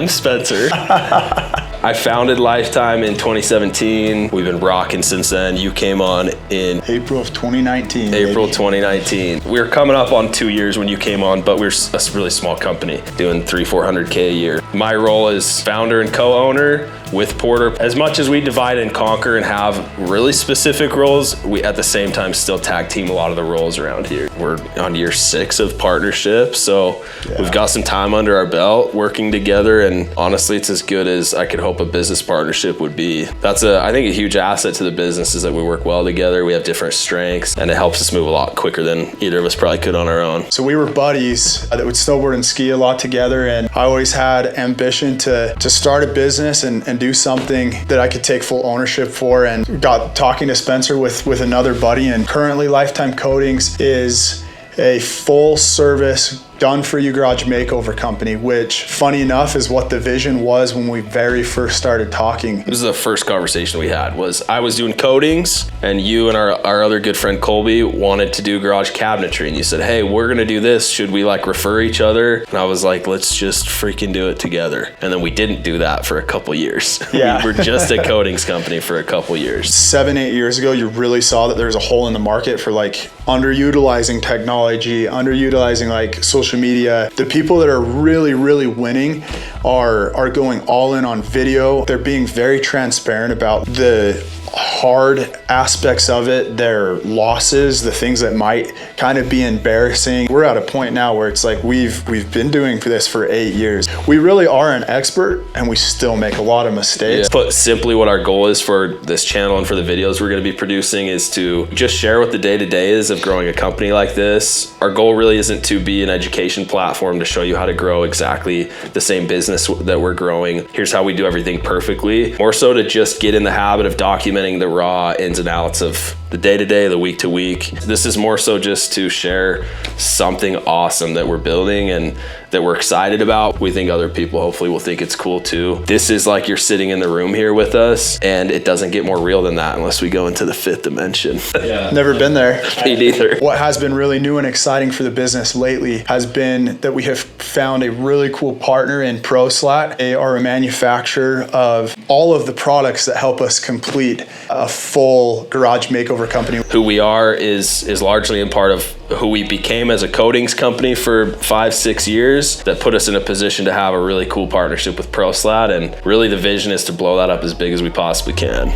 I'm Spencer. I founded Lifetime in 2017. We've been rocking since then. You came on in April of 2019. April 2019. We were coming up on 2 years when you came on, but we're a really small company doing $300-400K a year. My role is founder and co-owner with Porter. As much as we divide and conquer and have really specific roles, we at the same time still tag team a lot of the roles around here. We're on year 6 of partnership, so we've got some time under our belt working together, and honestly, it's as good as I could hope a business partnership would be. That's I think a huge asset to the business is that we work well together, we have different strengths, and it helps us move a lot quicker than either of us probably could on our own. So we were buddies that would snowboard and ski a lot together, and I always had ambition to start a business and do something that I could take full ownership for, and got talking to Spencer with another buddy, and currently Lifetime Coatings is a full service done-for-you garage makeover company, which, funny enough, is what the vision was when we very first started talking. This is the first conversation we had. Was I was doing coatings, and you and our other good friend Colby wanted to do garage cabinetry, and you said, hey, we're gonna do this. Should we like refer each other? And I was like, let's just freaking do it together. And then we didn't do that for a couple years. Yeah. We were just a coatings company for a couple years. 7-8 years ago, you really saw that there was a hole in the market for like underutilizing technology, underutilizing like social media. The people that are really winning are going all in on video. They're being very transparent about the hard aspects of it, their losses, the things that might kind of be embarrassing. We're at a point now where it's like we've been doing this for 8 years. We really are an expert, and we still make a lot of mistakes. Yeah. Put simply, what our goal is for this channel and for the videos we're going to be producing is to just share what the day-to-day is of growing a company like this. Our goal really isn't to be an education platform to show you how to grow exactly the same business that we're growing. Here's how we do everything perfectly. More so to just get in the habit of documenting the raw ins and outs of the day-to-day, the week-to-week. This is more so just to share something awesome that we're building and that we're excited about. We think other people hopefully will think it's cool too. This is like you're sitting in the room here with us, and it doesn't get more real than that unless we go into the 5th dimension. Yeah. Never been there. Me neither. What has been really new and exciting for the business lately has been that we have found a really cool partner in ProSlat. They are a manufacturer of all of the products that help us complete a full garage makeover company. Who we are is largely in part of who we became as a coatings company for 5-6 years that put us in a position to have a really cool partnership with ProSlat, and really the vision is to blow that up as big as we possibly can.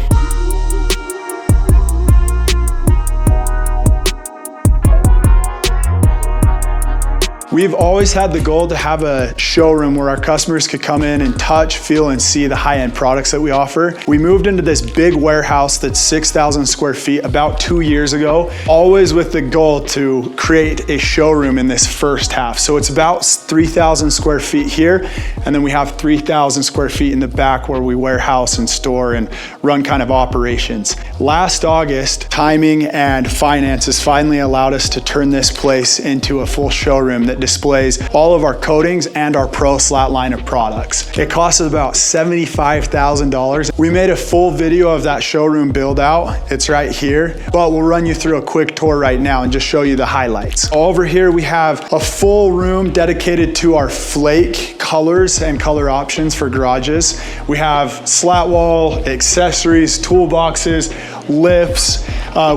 We've always had the goal to have a showroom where our customers could come in and touch, feel, and see the high-end products that we offer. We moved into this big warehouse that's 6,000 square feet about 2 years ago, always with the goal to create a showroom in this first half. So it's about 3,000 square feet here, and then we have 3,000 square feet in the back where we warehouse and store and run kind of operations. Last August, timing and finances finally allowed us to turn this place into a full showroom that displays all of our coatings and our ProSlat line of products. It costs us about $75,000. We made a full video of that showroom build out. It's right here, but we'll run you through a quick tour right now and just show you the highlights. Over here, we have a full room dedicated to our flake colors and color options for garages. We have slat wall, accessories, toolboxes, lifts.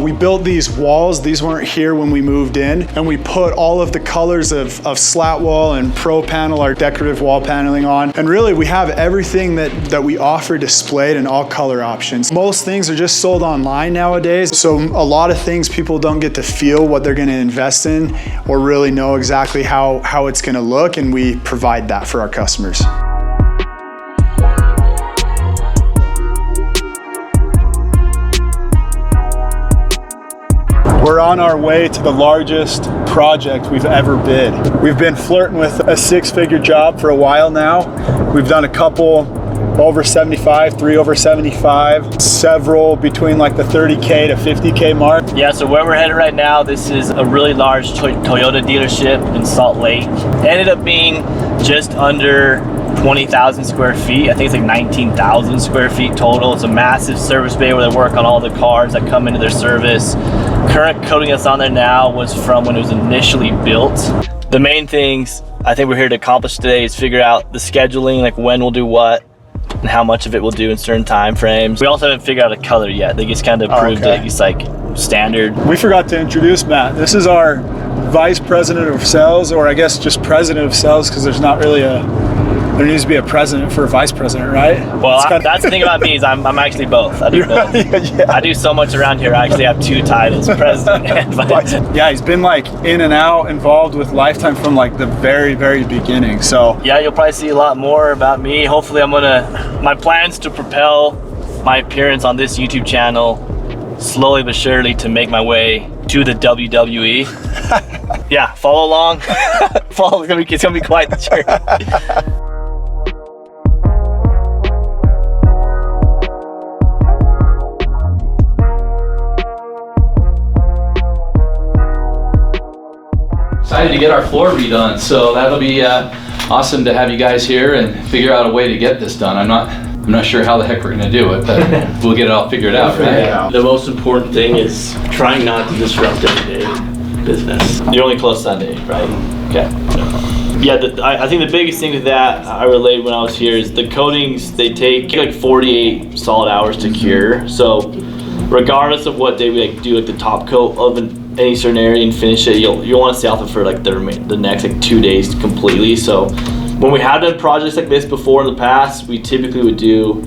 We built these walls. These weren't here when we moved in, and we put all of the colors of slat wall and pro panel, our decorative wall paneling on. And really, we have everything that we offer displayed in all color options. Most things are just sold online nowadays, so a lot of things people don't get to feel what they're going to invest in or really know exactly how it's going to look, and we provide that for our customers. We're on our way to the largest project we've ever bid. We've been flirting with a 6-figure job for a while now. We've done a couple over 75, 3 over 75, several between like the 30K to 50K mark. Yeah, so where we're headed right now, this is a really large Toyota dealership in Salt Lake. It ended up being just under 20,000 square feet. I think it's like 19,000 square feet total. It's a massive service bay where they work on all the cars that come into their service. Current coating that's on there now was from when it was initially built. The main things I think we're here to accomplish today is figure out the scheduling, like when we'll do what and how much of it we'll do in certain time frames. We also haven't figured out a color yet. They just kind of approved it. It's like standard. We forgot to introduce Matt. This is our vice president of sales, or I guess just president of sales, because there's not really there needs to be a president for a vice president, right? Well, that's the thing about me is I'm actually both. I do both. Yeah. I do so much around here. I actually have 2 titles, president and vice. Yeah, he's been like in and out involved with Lifetime from like the very, very beginning. So yeah, you'll probably see a lot more about me. Hopefully my plans to propel my appearance on this YouTube channel slowly but surely to make my way to the WWE. Yeah, follow along. It's gonna be quite the journey. Excited to get our floor redone, so that'll be awesome to have you guys here and figure out a way to get this done. I'm not sure how the heck we're gonna do it, but we'll get it all figured out, right? The most important thing is trying not to disrupt everyday business. You're only closed Sunday, right? Okay. Yeah, I think the biggest thing to that I relayed when I was here is the coatings, they take like 48 solid hours to cure. So regardless of what day we like do like the top coat of any certain area and finish it, you'll want to stay off it for like the next like 2 days completely. So when we had done projects like this before in the past, we typically would do,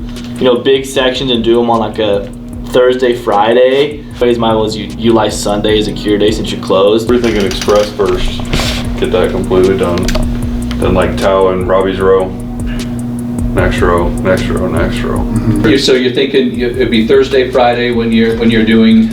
big sections and do them on like a Thursday, Friday. But might as well utilize Sunday as a cure day since you're closed. We're thinking express first, get that completely done. Then like Tao and Robbie's row, next row, next row, next row. Mm-hmm. So you're thinking it'd be Thursday, Friday when you're doing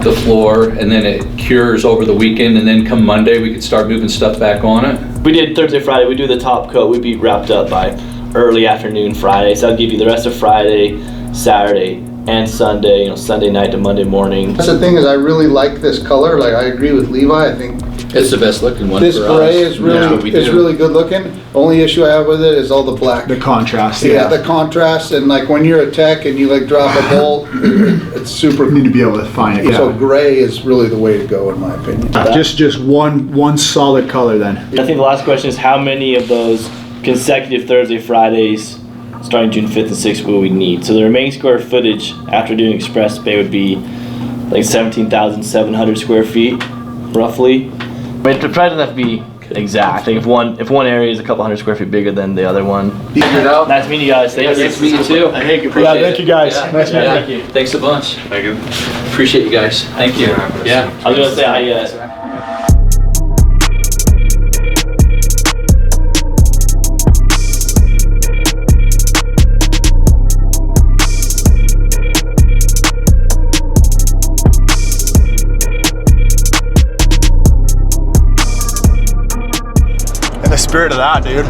the floor, and then it cures over the weekend, and then come Monday we could start moving stuff back on it? We did Thursday, Friday, we do the top coat, we'd be wrapped up by early afternoon Friday, so I'll give you the rest of Friday, Saturday, and Sunday, Sunday night to Monday morning. That's the thing is I really like this color. Like I agree with Levi. I think it's the best looking one. This for gray us. is really good looking. Only issue I have with it is all the black. the contrast. Yeah, the contrast, and like when you're a tech and you like drop a bolt, it's super. You need to be able to find it. So gray is really the way to go in my opinion. Just one solid color then. I think the last question is how many of those consecutive Thursday, Fridays starting June 5th and 6th will we need? So the remaining square footage after doing Express Bay would be like 17,700 square feet, roughly. But it probably doesn't have to be exact. I think if one area is a couple hundred square feet bigger than the other one. Figured out. Nice meeting you guys. Thank you. Nice to meet you too. Thank you. Thank you guys. Yeah. Nice meeting you. Thank you. Thanks a bunch. Thank you. Appreciate you guys. Thank you. Yeah. I was gonna say I In the spirit of that, dude.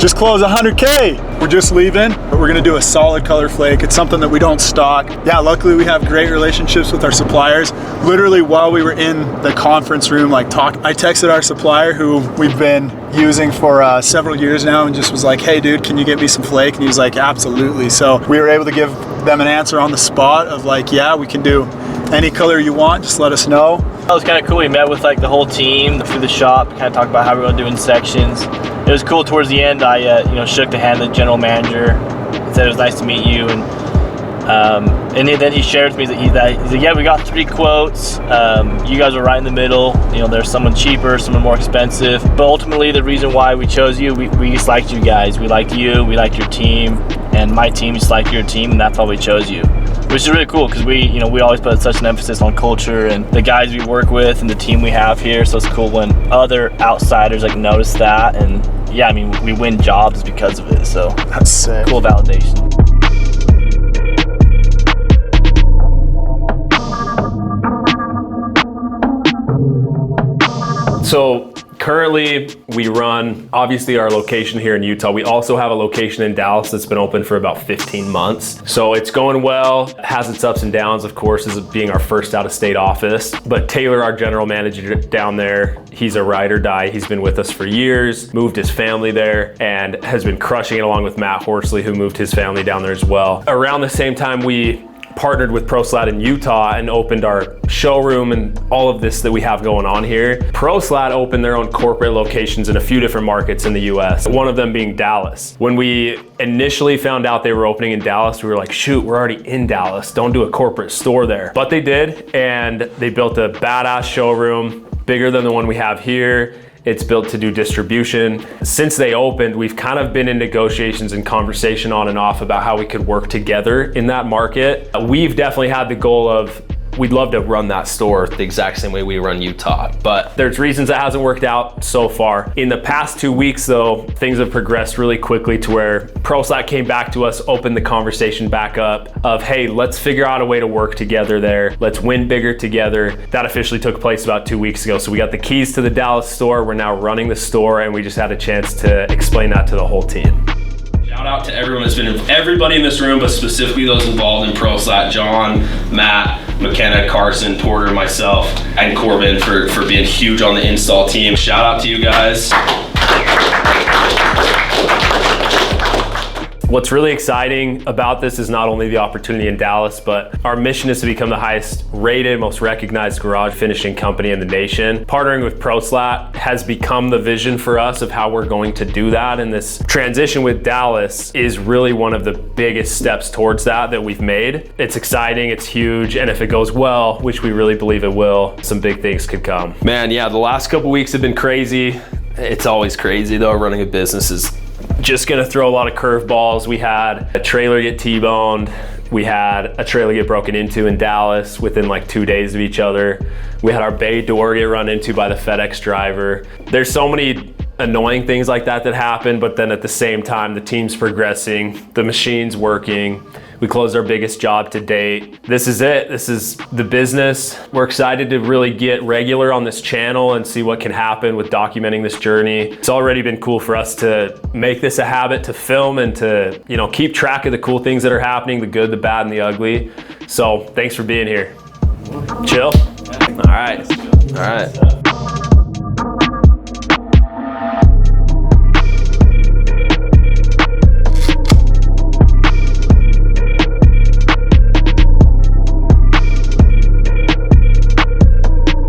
Just close 100K. We're just leaving, but we're gonna do a solid color flake. It's something that we don't stock. Yeah, luckily we have great relationships with our suppliers. Literally while we were in the conference room, I texted our supplier who we've been using for several years now and just was like, hey dude, can you get me some flake? And he was like, absolutely. So we were able to give them an answer on the spot of like, yeah, we can do any color you want, just let us know. That was kind of cool. We met with like the whole team through the shop, kind of talked about how we were going to do in sections. It was cool. Towards the end, I shook the hand of the general manager, said it was nice to meet you, and then he shared with me that he's like, yeah, we got 3 quotes. You guys were right in the middle. There's someone cheaper, someone more expensive, but ultimately the reason why we chose you, we just liked you guys. We liked you, we liked your team, and my team just liked your team, and that's why we chose you. Which is really cool because we always put such an emphasis on culture and the guys we work with and the team we have here. So it's cool when other outsiders notice that, and yeah, I mean we win jobs because of it. So that's sick. Cool validation. So currently we run obviously our location here in Utah. We also have a location in Dallas that's been open for about 15 months. So it's going well, has its ups and downs, of course, as being our first out-of-state office. But Taylor, our general manager down there, he's a ride or die. He's been with us for years, moved his family there, and has been crushing it along with Matt Horsley, who moved his family down there as well. Around the same time we partnered with ProSlat in Utah and opened our showroom and all of this that we have going on here. ProSlat opened their own corporate locations in a few different markets in the US, one of them being Dallas. When we initially found out they were opening in Dallas, we were like, shoot, we're already in Dallas, don't do a corporate store there. But they did, and they built a badass showroom, bigger than the one we have here. It's built to do distribution. Since they opened, we've kind of been in negotiations and conversation on and off about how we could work together in that market. We've definitely had the goal of, we'd love to run that store the exact same way we run Utah, but there's reasons that hasn't worked out so far. In the past 2 weeks though, things have progressed really quickly to where ProSlat came back to us, opened the conversation back up of, hey, let's figure out a way to work together there. Let's win bigger together. That officially took place about 2 weeks ago. So we got the keys to the Dallas store. We're now running the store, and we just had a chance to explain that to the whole team. Shout out to everyone that's been, everybody in this room, but specifically those involved in ProSlat, John, Matt, McKenna, Carson, Porter, myself, and Corbin for being huge on the install team. Shout out to you guys. What's really exciting about this is not only the opportunity in Dallas, but our mission is to become the highest rated, most recognized garage finishing company in the nation. Partnering with ProSlat has become the vision for us of how we're going to do that. And this transition with Dallas is really one of the biggest steps towards that we've made. It's exciting, it's huge, and if it goes well, which we really believe it will, some big things could come. Man, yeah, the last couple weeks have been crazy. It's always crazy though, running a business is just gonna throw a lot of curveballs. We had a trailer get T-boned. We had a trailer get broken into in Dallas within like 2 days of each other. We had our bay door get run into by the FedEx driver. There's so many annoying things like that happen, but then at the same time, the team's progressing, the machine's working. We closed our biggest job to date. This is it, this is the business. We're excited to really get regular on this channel and see what can happen with documenting this journey. It's already been cool for us to make this a habit to film and to, you know, keep track of the cool things that are happening, the good, the bad, and the ugly. So thanks for being here. Chill? all right.